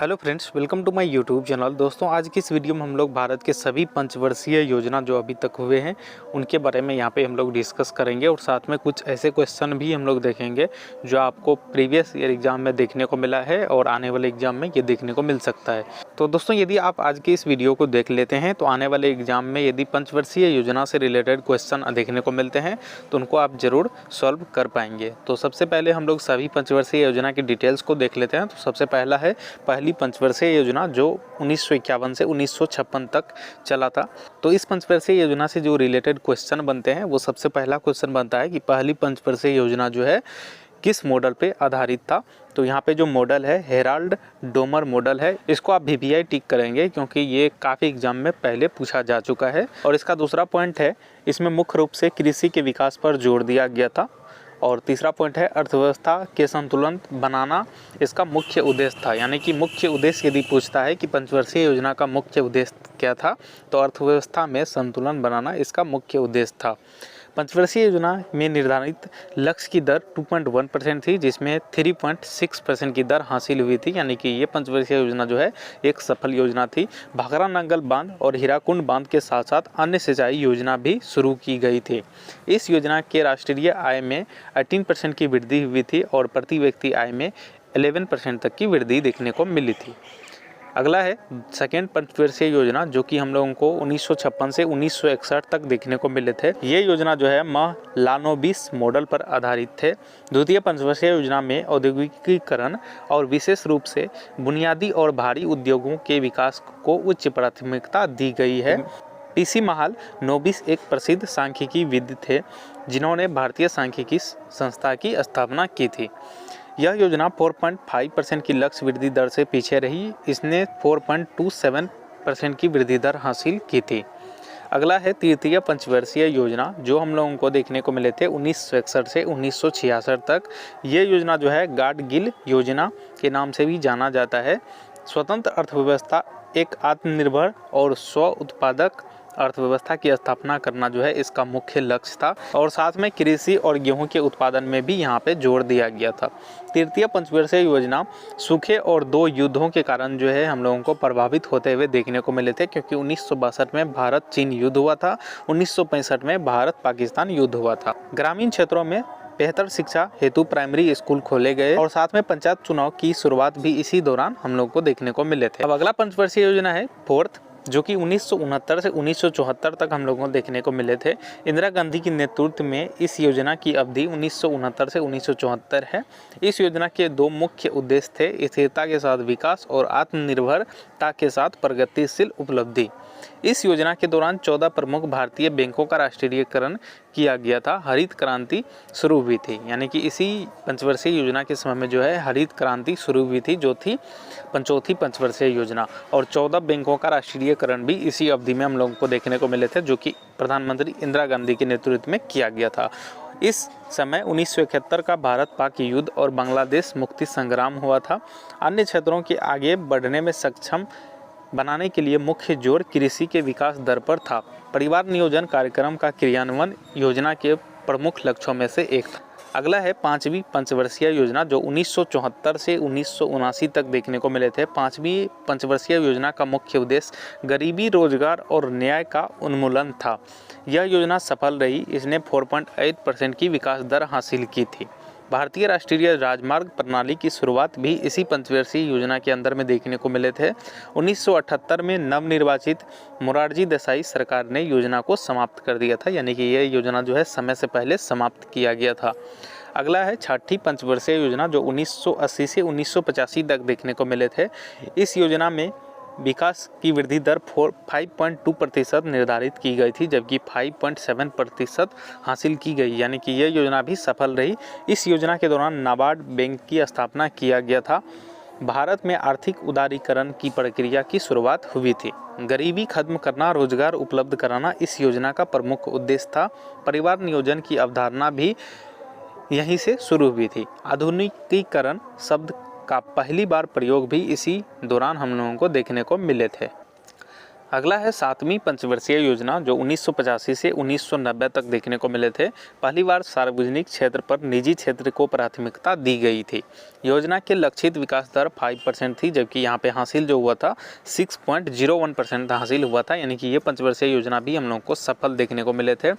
Hello friends, welcome to my YouTube channel. दोस्तों, आज की इस वीडियो में हम लोग भारत के सभी पंचवर्षीय योजना जो अभी तक हुए हैं उनके बारे में यहाँ पे हम लोग डिस्कस करेंगे और साथ में कुछ ऐसे क्वेश्चन भी हम लोग देखेंगे जो आपको प्रीवियस ईयर एग्जाम में देखने को मिला है और आने वाले एग्जाम में ये देखने को मिल सकता है। तो दोस्तों, यदि आप आज की इस वीडियो को देख लेते हैं तो आने वाले एग्जाम में यदि पंचवर्षीय योजना से रिलेटेड क्वेश्चन देखने को मिलते हैं तो उनको आप ज़रूर सॉल्व कर पाएंगे। तो सबसे पहले हम लोग सभी पंचवर्षीय योजना की डिटेल्स को देख लेते हैं। तो सबसे पहला है पहली पंचवर्षीय योजना जो 1951 से 1956 तक चला था। तो इस पंचवर्षीय योजना से जो रिलेटेड क्वेश्चन बनते हैं वो सबसे पहला क्वेश्चन बनता है कि पहली पंचवर्षीय योजना जो है किस मॉडल पे आधारित था। तो यहाँ पे जो मॉडल है हेराल्ड डोमर मॉडल है। इसको आप VVI टिक करेंगे क्योंकि ये काफ़ी एग्जाम में पहले पूछा जा चुका है। और इसका दूसरा पॉइंट है, इसमें मुख्य रूप से कृषि के विकास पर जोर दिया गया था। और तीसरा पॉइंट है अर्थव्यवस्था के संतुलन बनाना इसका मुख्य उद्देश्य था। यानी कि मुख्य उद्देश्य यदि पूछता है कि पंचवर्षीय योजना का मुख्य उद्देश्य क्या था तो अर्थव्यवस्था में संतुलन बनाना इसका मुख्य उद्देश्य था। पंचवर्षीय योजना में निर्धारित लक्ष्य की दर 2.1% थी, जिसमें 3.6% की दर हासिल हुई थी। यानी कि ये पंचवर्षीय योजना जो है एक सफल योजना थी। भाखरा नंगल बांध और हीराकुंड बांध के साथ साथ अन्य सिंचाई योजना भी शुरू की गई थी। इस योजना के राष्ट्रीय आय में 18% की वृद्धि हुई थी और प्रति व्यक्ति आय में 11% तक की वृद्धि देखने को मिली थी। अगला है सेकेंड पंचवर्षीय योजना जो कि हम लोगों को 1956 से 1961 तक देखने को मिले थे। ये योजना जो है लानोबिस मॉडल पर आधारित थे। द्वितीय पंचवर्षीय योजना में औद्योगिकीकरण और विशेष रूप से बुनियादी और भारी उद्योगों के विकास को उच्च प्राथमिकता दी गई है। PC महालनोबिस एक प्रसिद्ध सांख्यिकी विद थे जिन्होंने भारतीय सांख्यिकी संस्था की स्थापना की थी। यह योजना 4.5% की लक्ष्य वृद्धि दर से पीछे रही। इसने 4.27% की वृद्धि दर हासिल की थी। अगला है तृतीय पंचवर्षीय योजना जो हम लोगों को देखने को मिले थे 1961 से 1966 तक। ये योजना जो है गाडगिल योजना के नाम से भी जाना जाता है। स्वतंत्र अर्थव्यवस्था, एक आत्मनिर्भर और स्व उत्पादक अर्थव्यवस्था की स्थापना करना जो है इसका मुख्य लक्ष्य था। और साथ में कृषि और गेहूं के उत्पादन में भी यहाँ पे जोर दिया गया था। तृतीय पंचवर्षीय योजना सूखे और 2 युद्धों के कारण जो है हम लोगों को प्रभावित होते हुए देखने को मिले थे, क्योंकि 1962 में भारत चीन युद्ध हुआ था, 1965 में भारत पाकिस्तान युद्ध हुआ था। ग्रामीण क्षेत्रों में बेहतर शिक्षा हेतु प्राइमरी स्कूल खोले गए और साथ में पंचायत चुनाव की शुरुआत भी इसी दौरान हम लोग को देखने को मिले थे। अब अगला पंचवर्षीय योजना है फोर्थ, जो कि 1969 से 1974 तक हम लोगों को देखने को मिले थे। इंदिरा गांधी के नेतृत्व में इस योजना की अवधि 1969 से 1974 है। इस योजना के 2 मुख्य उद्देश्य थे, स्थिरता के साथ विकास और आत्मनिर्भरता के साथ प्रगतिशील उपलब्धि। इस योजना के दौरान 14 प्रमुख भारतीय बैंकों का राष्ट्रीयकरण किया गया था। हरित क्रांति शुरू हुई थी। यानी कि इसी पंचवर्षीय योजना के समय में जो है हरित क्रांति शुरू हुई थी, जो थी चौथी पंचवर्षीय योजना। और 14 बैंकों का राष्ट्रीयकरण भी इसी अवधि में हम लोगों को देखने को मिले थे, जो कि प्रधानमंत्री इंदिरा गांधी के नेतृत्व में किया गया था। इस समय 1971 का भारत पाक युद्ध और बांग्लादेश मुक्ति संग्राम हुआ था। अन्य क्षेत्रों के आगे बढ़ने में सक्षम बनाने के लिए मुख्य जोर कृषि के विकास दर पर था। परिवार नियोजन कार्यक्रम का क्रियान्वयन योजना के प्रमुख लक्ष्यों में से एक था। अगला है पांचवी पंचवर्षीय योजना जो 1974 से 1979 तक देखने को मिले थे। पांचवी पंचवर्षीय योजना का मुख्य उद्देश्य गरीबी, रोजगार और न्याय का उन्मूलन था। यह योजना सफल रही। इसने 4.8% की विकास दर हासिल की थी। भारतीय राष्ट्रीय राजमार्ग प्रणाली की शुरुआत भी इसी पंचवर्षीय योजना के अंदर में देखने को मिले थे। 1978 में नवनिर्वाचित मोरारजी देसाई सरकार ने योजना को समाप्त कर दिया था। यानी कि यह योजना जो है समय से पहले समाप्त किया गया था। अगला है छठी पंचवर्षीय योजना जो 1980 से 1985 तक देखने को मिले थे। इस योजना में विकास की वृद्धि दर 5.2% निर्धारित की गई थी, जबकि 5.7% हासिल की गई। यानी कि यह योजना भी सफल रही। इस योजना के दौरान नाबार्ड बैंक की स्थापना किया गया था। भारत में आर्थिक उदारीकरण की प्रक्रिया की शुरुआत हुई थी। गरीबी खत्म करना, रोजगार उपलब्ध कराना इस योजना का प्रमुख उद्देश्य था। परिवार नियोजन की अवधारणा भी यहीं से शुरू हुई थी। आधुनिकीकरण शब्द का पहली बार प्रयोग भी इसी दौरान हम लोगों को देखने को मिले थे। अगला है 7वीं पंचवर्षीय योजना जो 1985 से 1990 तक देखने को मिले थे। पहली बार सार्वजनिक क्षेत्र पर निजी क्षेत्र को प्राथमिकता दी गई थी। योजना के लक्षित विकास दर 5% थी, जबकि यहाँ पे हासिल जो हुआ था 6.01% हासिल हुआ था, यानी कि ये पंचवर्षीय योजना भी हम लोगों को सफल देखने को मिले थे।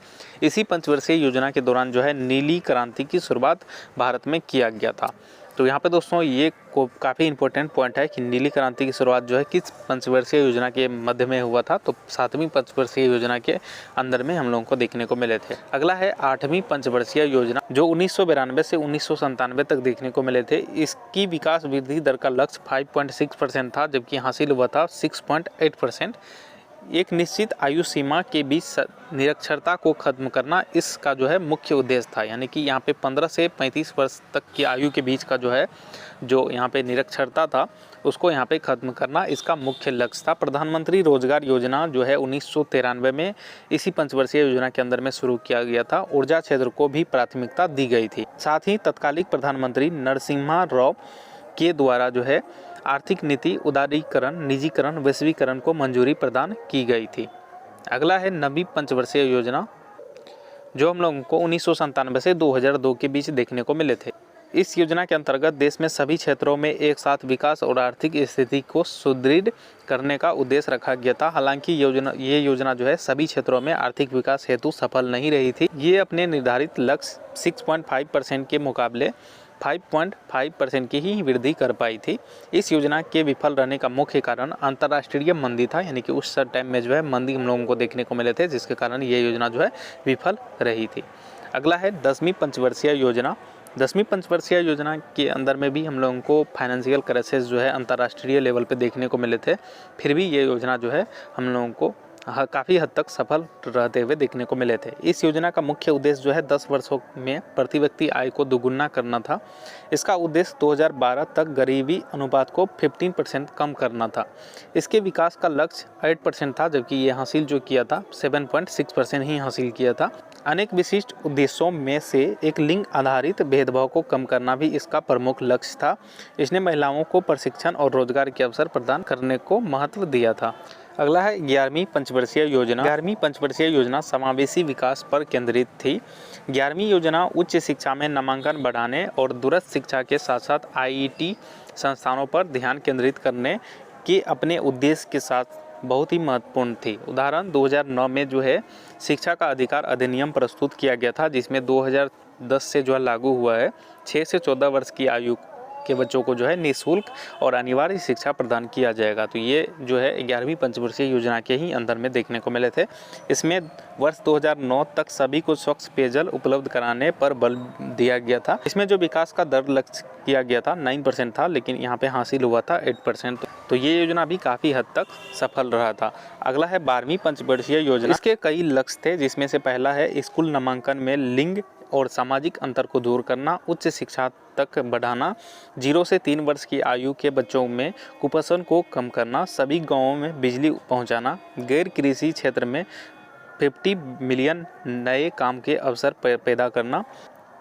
इसी पंचवर्षीय योजना के दौरान जो है नीली क्रांति की शुरुआत भारत में किया गया था। तो यहाँ पे दोस्तों ये काफ़ी इंपॉर्टेंट पॉइंट है कि नीली क्रांति की शुरुआत जो है किस पंचवर्षीय योजना के मध्य में हुआ था, तो 7वीं पंचवर्षीय योजना के अंदर में हम लोगों को देखने को मिले थे। अगला है 8वीं पंचवर्षीय योजना जो 1992 से 1997 तक देखने को मिले थे। इसकी विकास वृद्धि दर का लक्ष्य 5.6% था, जबकि हासिल हुआ था 6.8%। एक निश्चित आयु सीमा के बीच निरक्षरता को खत्म करना इसका जो है मुख्य उद्देश्य था, यानी कि यहाँ पे 15 से 35 वर्ष तक की आयु के बीच का जो है जो यहाँ पे निरक्षरता था उसको यहाँ पे खत्म करना इसका मुख्य लक्ष्य था। प्रधानमंत्री रोजगार योजना जो है 1993 में इसी पंचवर्षीय योजना के अंदर में शुरू किया गया था। ऊर्जा क्षेत्र को भी प्राथमिकता दी गई थी। साथ ही तत्कालीन प्रधानमंत्री नरसिम्हा राव के द्वारा जो है आर्थिक नीति उदारीकरण, निजीकरण, वैश्वीकरण को मंजूरी प्रदान की गई थी। अगला है 9वीं पंचवर्षीय योजना जो हम लोगों को 1997 से 2002 के बीच देखने को मिले थे। इस योजना के अंतर्गत देश में सभी क्षेत्रों में एक साथ विकास और आर्थिक स्थिति को सुदृढ़ करने का उद्देश्य रखा गया था। हालांकि ये योजना जो है सभी क्षेत्रों में आर्थिक विकास हेतु सफल नहीं रही थी। ये अपने निर्धारित लक्ष्य 6.5% के मुकाबले 5.5% की ही वृद्धि कर पाई थी। इस योजना के विफल रहने का मुख्य कारण अंतर्राष्ट्रीय मंदी था, यानी कि उस टाइम में जो है मंदी हम लोगों को देखने को मिले थे, जिसके कारण ये योजना जो है विफल रही थी। अगला है 10वीं पंचवर्षीय योजना। 10वीं पंचवर्षीय योजना के अंदर में भी हम लोगों को फाइनेंशियल क्राइसिस जो है अंतर्राष्ट्रीय लेवल पे देखने को मिले थे। फिर भी ये योजना जो है हम लोगों को काफ़ी हद तक सफल रहते हुए देखने को मिले थे। इस योजना का मुख्य उद्देश्य जो है 10 वर्षों में प्रति व्यक्ति आय को दोगुना करना था। इसका उद्देश्य 2012 तक गरीबी अनुपात को 15% कम करना था। इसके विकास का लक्ष्य 8% था, जबकि ये हासिल जो किया था 7.6% ही हासिल किया था। अनेक विशिष्ट उद्देश्यों में से एक लिंग आधारित भेदभाव को कम करना भी इसका प्रमुख लक्ष्य था। इसने महिलाओं को प्रशिक्षण और रोजगार के अवसर प्रदान करने को महत्व दिया था। अगला है 11वीं पंचवर्षीय योजना। 11वीं पंचवर्षीय योजना समावेशी विकास पर केंद्रित थी। 11वीं योजना उच्च शिक्षा में नामांकन बढ़ाने और दूरस्थ शिक्षा के साथ साथ आईआईटी संस्थानों पर ध्यान केंद्रित करने के अपने उद्देश्य के साथ बहुत ही महत्वपूर्ण थी। उदाहरण 2009 में जो है शिक्षा का अधिकार अधिनियम प्रस्तुत किया गया था, जिसमें 2010 से जो है लागू हुआ है। 6 से 14 वर्ष की आयु के बच्चों को जो है निःशुल्क और अनिवार्य शिक्षा प्रदान किया जाएगा। तो ये जो है 11वीं पंचवर्षीय योजना के ही अंदर में देखने को मिले थे। इसमें वर्ष 2009 तक सभी को स्वच्छ पेयजल उपलब्ध कराने पर बल दिया गया था। इसमें जो विकास का दर लक्ष्य किया गया था 9% था, लेकिन यहाँ पे हासिल हुआ था 8%। तो ये योजना भी काफ़ी हद तक सफल रहा था। अगला है 12वीं पंचवर्षीय योजना। इसके कई लक्ष्य थे, जिसमें से पहला है स्कूल नामांकन में लिंग और सामाजिक अंतर को दूर करना, उच्च शिक्षा तक बढ़ाना, 0 से 3 वर्ष की आयु के बच्चों में कुपोषण को कम करना, सभी गांवों में बिजली पहुंचाना, गैर कृषि क्षेत्र में 50 मिलियन नए काम के अवसर पैदा करना।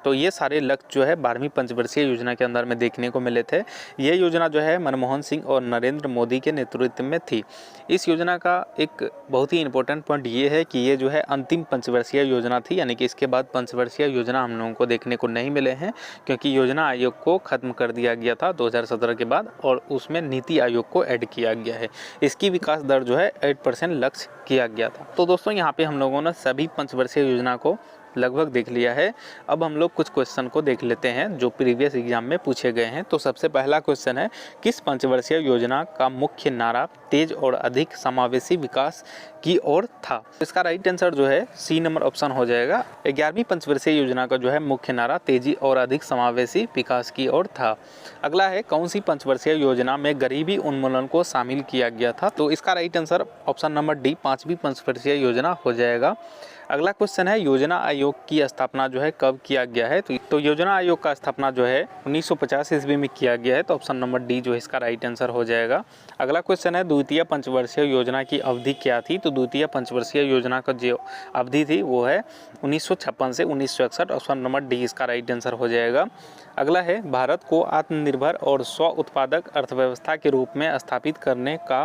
तो ये सारे लक्ष्य जो है 12वीं पंचवर्षीय योजना के अंदर में देखने को मिले थे। ये योजना जो है मनमोहन सिंह और नरेंद्र मोदी के नेतृत्व में थी। इस योजना का एक बहुत ही इंपॉर्टेंट पॉइंट ये है कि ये जो है अंतिम पंचवर्षीय योजना थी, यानी कि इसके बाद पंचवर्षीय योजना हम लोगों को देखने को नहीं मिले हैं, क्योंकि योजना आयोग को खत्म कर दिया गया था 2017 के बाद, और उसमें नीति आयोग को ऐड किया गया है। इसकी विकास दर जो है 8% लक्ष्य किया गया था। तो दोस्तों यहाँ पे हम लोगों ने सभी पंचवर्षीय योजना को लगभग देख लिया है। अब हम लोग कुछ क्वेश्चन को देख लेते हैं जो प्रीवियस एग्जाम में पूछे गए हैं। तो सबसे पहला क्वेश्चन है, किस पंचवर्षीय योजना का मुख्य नारा तेज और अधिक समावेशी विकास की ओर था? इसका राइट आंसर जो है सी नंबर ऑप्शन हो जाएगा। 11वीं पंचवर्षीय योजना का जो है मुख्य नारा तेजी और अधिक समावेशी विकास की ओर था। अगला है, कौन सी पंचवर्षीय योजना में गरीबी उन्मूलन को शामिल किया गया था? तो इसका right answer option number D 5वीं पंचवर्षीय योजना हो जाएगा। अगला क्वेश्चन है, योजना आयोग की स्थापना जो है कब किया गया है? तो योजना आयोग का स्थापना जो है 1950 ईस्वी में किया गया है। तो ऑप्शन नंबर डी जो है इसका राइट आंसर हो जाएगा। अगला क्वेश्चन है, द्वितीय पंचवर्षीय योजना की अवधि क्या थी? तो द्वितीय पंचवर्षीय योजना का जो अवधि थी वो है 1956 से 1961। ऑप्शन नंबर डी इसका राइट आंसर हो जाएगा। अगला है, भारत को आत्मनिर्भर और स्व उत्पादक अर्थव्यवस्था के रूप में स्थापित करने का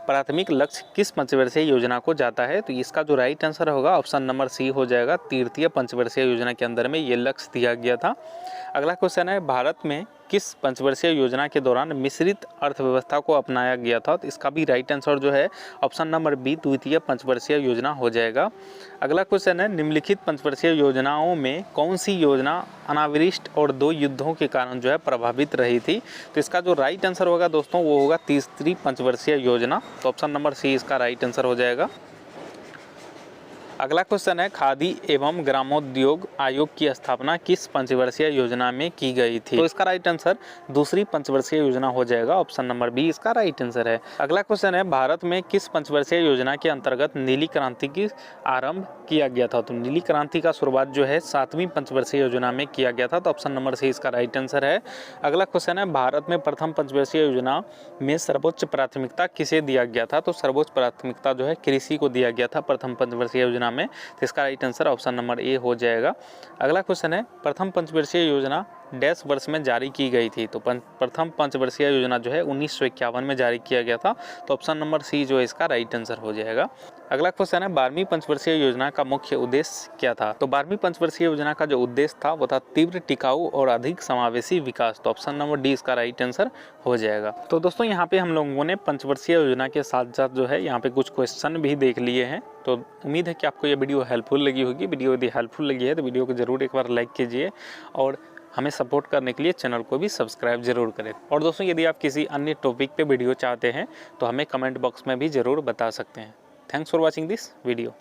प्राथमिक लक्ष्य किस पंचवर्षीय योजना को जाता है? तो इसका जो राइट आंसर होगा ऑप्शन नंबर सी हो जाएगा। तृतीय पंचवर्षीय योजना के अंदर में ये लक्ष्य दिया गया था। अगला क्वेश्चन है, भारत में किस पंचवर्षीय योजना के दौरान मिश्रित अर्थव्यवस्था को अपनाया गया था? तो इसका भी राइट आंसर जो है ऑप्शन नंबर बी द्वितीय पंचवर्षीय योजना हो जाएगा। अगला क्वेश्चन है, निम्नलिखित पंचवर्षीय योजनाओं में कौन सी योजना अनावृष्टि और 2 युद्धों के कारण जो है प्रभावित रही थी? तो इसका जो राइट आंसर होगा दोस्तों वो होगा तीसरी पंचवर्षीय योजना। तो ऑप्शन नंबर सी इसका राइट आंसर हो जाएगा। अगला क्वेश्चन है, खादी एवं ग्रामोद्योग आयोग की स्थापना किस पंचवर्षीय योजना में की गई थी? तो इसका राइट आंसर दूसरी पंचवर्षीय योजना हो जाएगा। ऑप्शन नंबर बी इसका राइट आंसर है। अगला क्वेश्चन है, भारत में किस पंचवर्षीय योजना के अंतर्गत नीली क्रांति की आरंभ किया गया था? तो नीली क्रांति का शुरुआत जो है 7वीं पंचवर्षीय योजना में किया गया था। तो ऑप्शन नंबर सी इसका राइट आंसर है। अगला क्वेश्चन है, भारत में प्रथम पंचवर्षीय योजना में सर्वोच्च प्राथमिकता किसे दिया गया था? तो सर्वोच्च प्राथमिकता जो है कृषि को दिया गया था प्रथम पंचवर्षीय योजना में। तो इसका right answer option number A हो जाएगा। अगला क्वेश्चन है, प्रथम पंचवर्षीय योजना डैश वर्ष में जारी की गई थी? तो प्रथम पंचवर्षीय योजना जो है 1951 में जारी किया गया था। तो ऑप्शन नंबर सी जो है इसका राइट आंसर हो जाएगा। अगला क्वेश्चन है, 12वीं पंचवर्षीय योजना का मुख्य उद्देश्य क्या था? तो 12वीं पंचवर्षीय योजना का जो उद्देश्य था वो था तीव्र, टिकाऊ और अधिक समावेशी विकास। तो ऑप्शन नंबर डी इसका राइट आंसर हो जाएगा। तो दोस्तों यहाँ पे हम लोगों ने पंचवर्षीय योजना के साथ साथ जो है यहाँ पे कुछ क्वेश्चन भी देख लिए हैं। तो उम्मीद है कि आपको ये वीडियो हेल्पफुल लगी होगी। वीडियो यदि हेल्पफुल लगी है तो वीडियो को जरूर एक बार लाइक कीजिए और हमें सपोर्ट करने के लिए चैनल को भी सब्सक्राइब जरूर करें। और दोस्तों यदि आप किसी अन्य टॉपिक पे वीडियो चाहते हैं तो हमें कमेंट बॉक्स में भी ज़रूर बता सकते हैं। Thanks for watching this video.